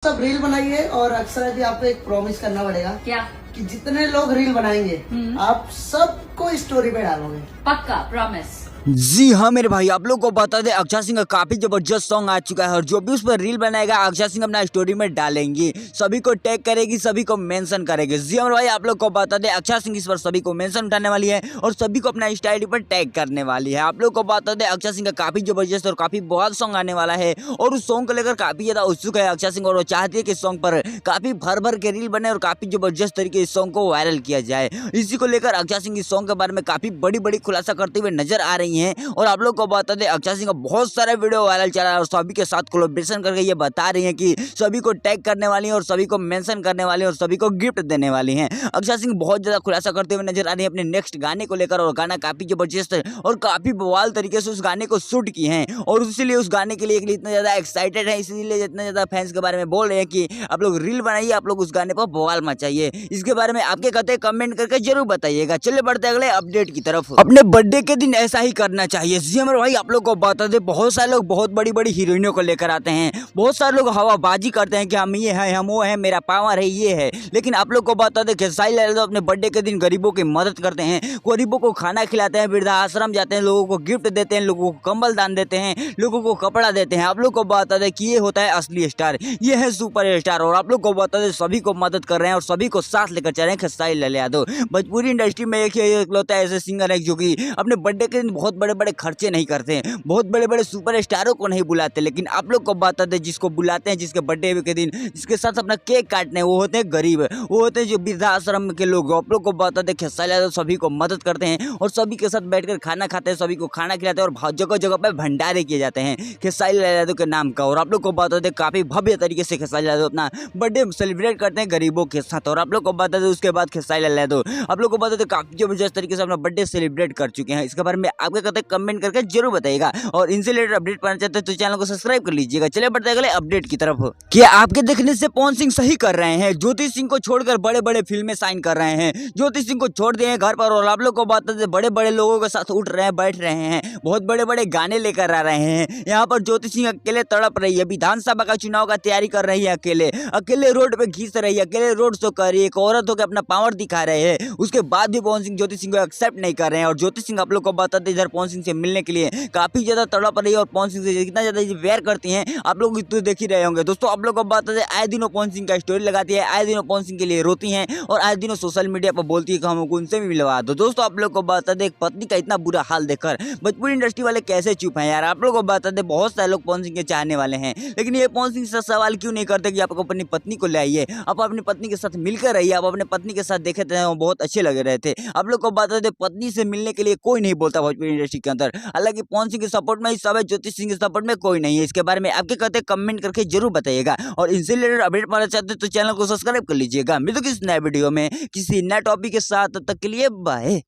सब रील बनाइए और अक्सर जी आपको एक प्रॉमिस करना पड़ेगा क्या? कि जितने लोग रील बनाएंगे आप सबको स्टोरी पे डालोगे। पक्का प्रॉमिस। जी हाँ मेरे भाई, आप लोग को बता दें अक्षय सिंह का काफी जबरदस्त सॉन्ग आ चुका है और जो भी उस पर रील बनाएगा अक्षय सिंह अपना स्टोरी में डालेंगी, सभी को टैग करेगी, सभी को मेंशन करेगी। जी हाँ मेरे भाई, आप लोग को बता दें अक्षय सिंह इस पर सभी को मेंशन उठाने वाली है और सभी को अपना इंस्टा आईडी पर टैग करने वाली है। आप लोग को बता दें अक्षय सिंह का काफी जबरदस्त और काफी बहुत सॉन्ग आने वाला है और उस सॉन्ग को लेकर काफी ज्यादा उत्सुक है अक्षय सिंह और वो चाहती है कि इस सॉन्ग पर काफी भर भर के रील बने और काफी जबरदस्त तरीके इस सॉन्ग को वायरल किया जाए। इसी को लेकर अक्षय सिंह इस सॉन्ग के बारे में काफी बड़ी बड़ी खुलासा करते हुए नजर आ रही है और आप लोग को बता दें अक्षय सिंह का बहुत सारा वीडियो वायरल चला है और सभी के साथ कोलैबोरेशन करके ये बता रही हैं कि सभी को टैग करने वाली हैं और सभी को मेंशन करने वाली हैं और सभी को गिफ्ट देने वाली हैं। अक्षय सिंह बहुत ज्यादा खुलासा करते हुए नजर आ रही है अपने नेक्स्ट गाने को लेकर और गाना काफी जबरदस्त और काफी बवाल तरीके से उस गाने को शूट की है और इसीलिए उस गाने के लिए इतना ज्यादा एक्साइटेड है, इसीलिए इतना ज्यादा फैंस के बारे में बोल रहे हैं कि आप लोग रील बनाइए, आप लोग उस गाने पर बवाल मचाइए। इसके बारे में आपके कहते कमेंट करके जरूर बताइएगा। चलिए बढ़ते अगले अपडेट की तरफ। अपने बर्थडे के दिन ऐसा ही करना चाहिए। जी मेरे भाई, आप लोग को बता दे बहुत सारे लोग बहुत बड़ी बड़ी हीरोइनों को लेकर आते हैं, बहुत सारे लोग हवाबाजी करते हैं कि हम ये हैं, हम वो हैं, मेरा पावर है, ये है। लेकिन आप लोग को बता दे खेसारी लाल यादव अपने बर्थडे के दिन गरीबों की मदद करते हैं, गरीबों को खाना खिलाते हैं, वृद्धाश्रम जाते हैं, लोगों को गिफ्ट देते हैं, लोगों को कंबल दान देते हैं, लोगों को कपड़ा देते हैं। आप लोग को बता दे कि ये होता है असली स्टार, ये है सुपर स्टार और आप लोग को बता दे सभी को मदद कर रहे हैं और सभी को साथ लेकर चल रहे हैं खेसारी लाल यादव। भोजपुरी इंडस्ट्री में एक इकलौता ऐसे सिंगर है जो कि अपने बर्थडे के दिन बहुत बड़े बड़े खर्चे नहीं करते, बहुत बड़े बड़े सुपर स्टारों को नहीं बुलाते, लेकिन आप लोग को बता दें जिसको बुलाते हैं, जिसके बर्थडे के दिन जिसके साथ अपना केक काटने, वो होते हैं गरीब, वो होते हैं जो वृद्धाश्रम के लोग। आप लोग को बता दें खेसारी यादव सभी को मदद करते हैं और सभी के साथ बैठकर खाना खाते हैं, सभी को खाना खिलाते हैं और जगह जगह पर भंडारे किए जाते हैं खेसारी लाल यादव के नाम का। और आप लोग को बता दें काफी भव्य तरीके से खेसारी यादव अपना बर्थडे सेलिब्रेट करते हैं गरीबों के साथ। और आप लोग को बता दें उसके बाद खेसारी लाल यादव आप लोग को बता दें काफी जबरदस्त तरीके से अपना बर्थडे सेलिब्रेट कर चुके हैं। इसके बारे में आपके कहते कमेंट करके जरूर बताइएगा और इनसे रिलेटेड अपडेट पाना चाहते हैं तो चैनल को सब्सक्राइब कर लीजिएगा। चलिए बढ़ते अगले अपडेट की तरफ। क्या आपके देखने से पवन सिंह सही कर रहे हैं? ज्योति सिंह को छोड़कर बड़े बड़े फिल्में साइन कर रहे हैं, ज्योति सिंह को छोड़ दिए हैं घर पर और आप लोग को बता दें बड़े बड़े लोगों के साथ उठ रहे हैं, बैठ रहे हैं, बहुत बड़े बड़े गाने लेकर आ रहे हैं। यहाँ पर ज्योति सिंह अकेले तड़प रही है, विधानसभा का चुनाव का तैयारी कर रही है, अकेले अकेले रोड पे घिस रही है, अकेले रोड शो कर रही है, एक औरत होकर अपना पावर दिखा रहे हैं। उसके बाद भी पवन सिंह ज्योति सिंह को एक्सेप्ट नहीं कर रहे हैं और ज्योति सिंह आप लोग को बता दें इधर पवन सिंह से मिलने के लिए काफी ज्यादा तड़प रही है और पवन सिंह से कितना ज्यादा प्यार करती हैं आप लोग तो देख ही रहे होंगे। दोस्तों आप लोग को बता दें आए दिनों पवन सिंह का स्टोरी लगाती है, आए दिनों पवन सिंह के लिए रोती हैं और आए दिनों सोशल मीडिया पर बोलती है कि हमको उनसे भी मिलवा दो। दोस्तों आप लोग को बता दें पत्नी का इतना बुरा हाल देखकर भोजपुरी इंडस्ट्री वाले कैसे चुप हैं यार। आप लोग को बता दें बहुत सारे लोग पवन सिंह के चाहने वाले हैं, लेकिन ये पवन सिंह से सवाल क्यों नहीं करते कि आप अपनी पत्नी को ले आइए, आप अपनी पत्नी के साथ मिलकर रहिए, आप अपने पत्नी के साथ देखे थे वो बहुत अच्छे लगे रहे थे। आप लोग को बता दें पत्नी से मिलने के लिए कोई नहीं बोलता भोजपुरी इंडस्ट्री के अंदर, हालांकि पवन सिंह के सपोर्ट में ही सब है, ज्योति सिंह के सपोर्ट में कोई नहीं है। इसके बारे में आपके कहते कमेंट करके जरूर बताइएगा और इनसे रिलेटेड अपडेट पाना चाहते हैं तो चैनल को सब्सक्राइब कर लीजिएगा। मिलते किसी नए वीडियो में किसी नए टॉपिक के साथ, तब तक के लिए बाय।